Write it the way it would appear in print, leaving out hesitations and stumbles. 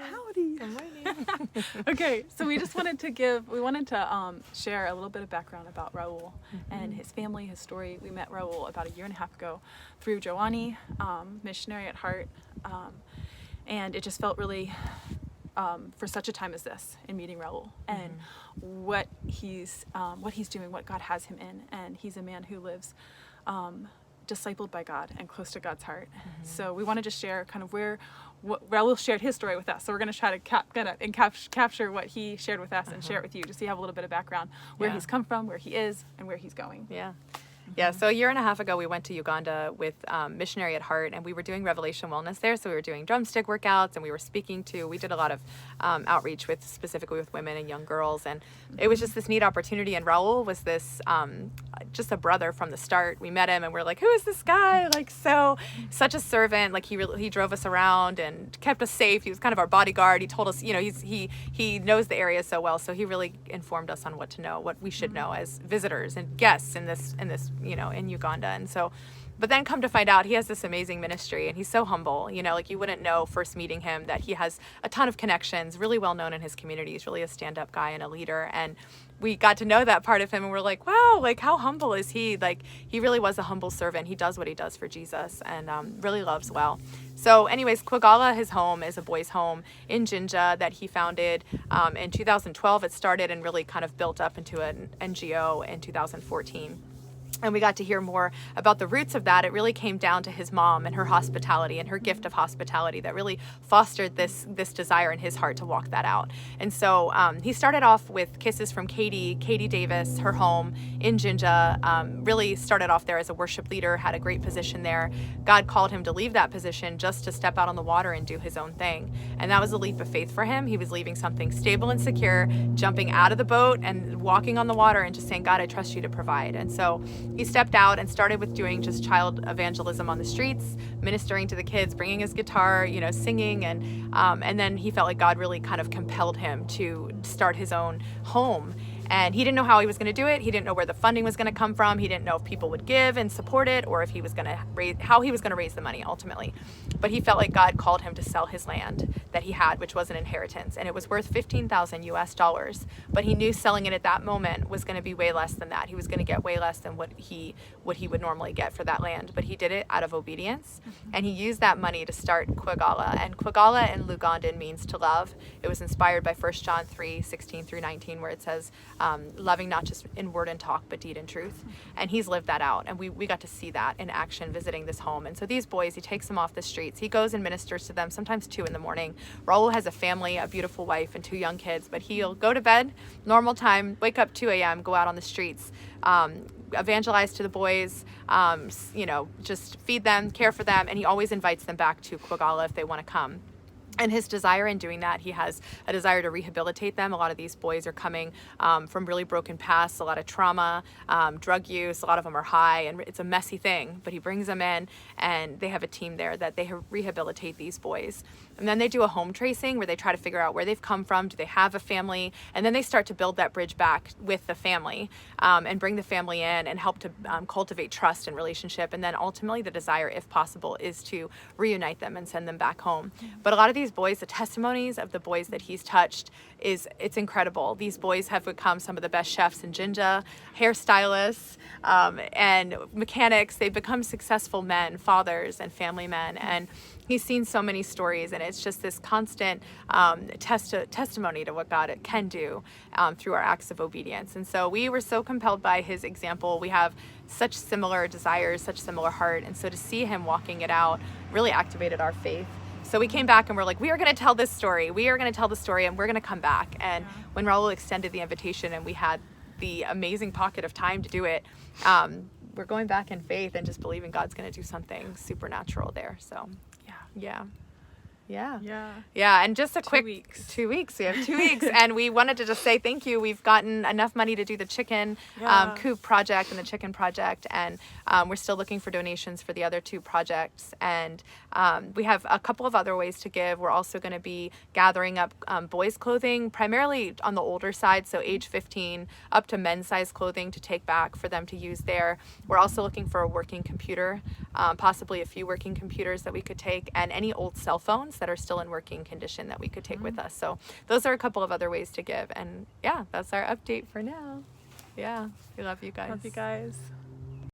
Howdy. Good morning. Okay, so we wanted to share a little bit of background about Raoul and his family, his story. We met Raoul about 1.5 years ago through Joanie, missionary at heart, and it just felt really for such a time as this in meeting Raoul and what he's doing, what God has him in, and he's a man who lives discipled by God and close to God's heart. So we wanted to share kind of what Raoul shared his story with us. So we're going to try to capture what he shared with us and share it with you, just so you have a little bit of background, where he's come from, where he is, and where he's going. Yeah, so 1.5 years ago, we went to Uganda with Missionary at Heart, and we were doing Revelation Wellness there. So we were doing drumstick workouts, and we did a lot of outreach specifically with women and young girls. And it was just this neat opportunity. And Raoul was this, just a brother from the start. We met him and we're like, who is this guy? Like, such a servant. Like he drove us around and kept us safe. He was kind of our bodyguard. He told us, he knows the area so well. So he really informed us on what to know, what we should know as visitors and guests in this, in Uganda. And so, but then come to find out he has this amazing ministry and he's so humble, like you wouldn't know first meeting him that he has a ton of connections, really well known in his community. He's really a stand-up guy and a leader. And we got to know that part of him and we're like, wow, like how humble is he? Like he really was a humble servant. He does what he does for Jesus and really loves well. So anyways, Kwagala, his home, is a boys' home in Jinja that he founded in 2012. It started and really kind of built up into an NGO in 2014. And we got to hear more about the roots of that. It really came down to his mom and her hospitality and her gift of hospitality that really fostered this desire in his heart to walk that out. And so he started off with kisses from Katie Davis, her home in Jinja, really started off there as a worship leader, had a great position there. God called him to leave that position just to step out on the water and do his own thing. And that was a leap of faith for him. He was leaving something stable and secure, jumping out of the boat and walking on the water and just saying, God, I trust you to provide. And so he stepped out and started with doing just child evangelism on the streets, ministering to the kids, bringing his guitar, singing. And then he felt like God really kind of compelled him to start his own home. And he didn't know how he was going to do it. He didn't know where the funding was going to come from. He didn't know if people would give and support it or if he was going to how he was going to raise the money ultimately. But he felt like God called him to sell his land that he had, which was an inheritance. And it was worth $15,000 US. But he knew selling it at that moment was going to be way less than that. He was going to get way less than what he would normally get for that land. But he did it out of obedience. And he used that money to start Kwagala. And Kwagala in Lugandan means to love. It was inspired by 1 John 3:16-19, where it says, loving not just in word and talk, but deed and truth. And he's lived that out. And we got to see that in action visiting this home. And so these boys, he takes them off the streets. He goes and ministers to them, sometimes 2 a.m. Raoul has a family, a beautiful wife and 2 young kids, but he'll go to bed, normal time, wake up 2 a.m., go out on the streets, evangelize to the boys, just feed them, care for them. And he always invites them back to Kwagala if they want to come. And his desire in doing that, he has a desire to rehabilitate them. A lot of these boys are coming from really broken pasts, a lot of trauma, drug use. A lot of them are high, and it's a messy thing. But he brings them in, and they have a team there that they rehabilitate these boys. And then they do a home tracing where they try to figure out where they've come from. Do they have a family? And then they start to build that bridge back with the family and bring the family in and help to cultivate trust and relationship. And then ultimately the desire, if possible, is to reunite them and send them back home. But a lot of these boys, the testimonies of the boys that he's touched, it's incredible. These boys have become some of the best chefs in Jinja, hairstylists, and mechanics. They've become successful men, fathers, and family men. And he's seen so many stories, and it's just this constant testimony to what God can do through our acts of obedience. And so we were so compelled by his example. We have such similar desires, such similar heart. And so to see him walking it out really activated our faith. So we came back and we're like, we are going to tell this story. We are going to tell the story, and we're going to come back. And when Raoul extended the invitation and we had the amazing pocket of time to do it, we're going back in faith and just believing God's going to do something supernatural there. So yeah. And just a quick 2 weeks. We have 2 weeks, and we wanted to just say thank you. We've gotten enough money to do the chicken coop project and the chicken project, and we're still looking for donations for the other 2 projects. And we have a couple of other ways to give. We're also going to be gathering up boys' clothing, primarily on the older side, so age 15 up to men's size clothing to take back for them to use there. We're also looking for a working computer, possibly a few working computers that we could take, and any old cell phones plants that are still in working condition that we could take with us. So those are a couple of other ways to give. And yeah, that's our update for now. Yeah, we love you guys. Love you guys.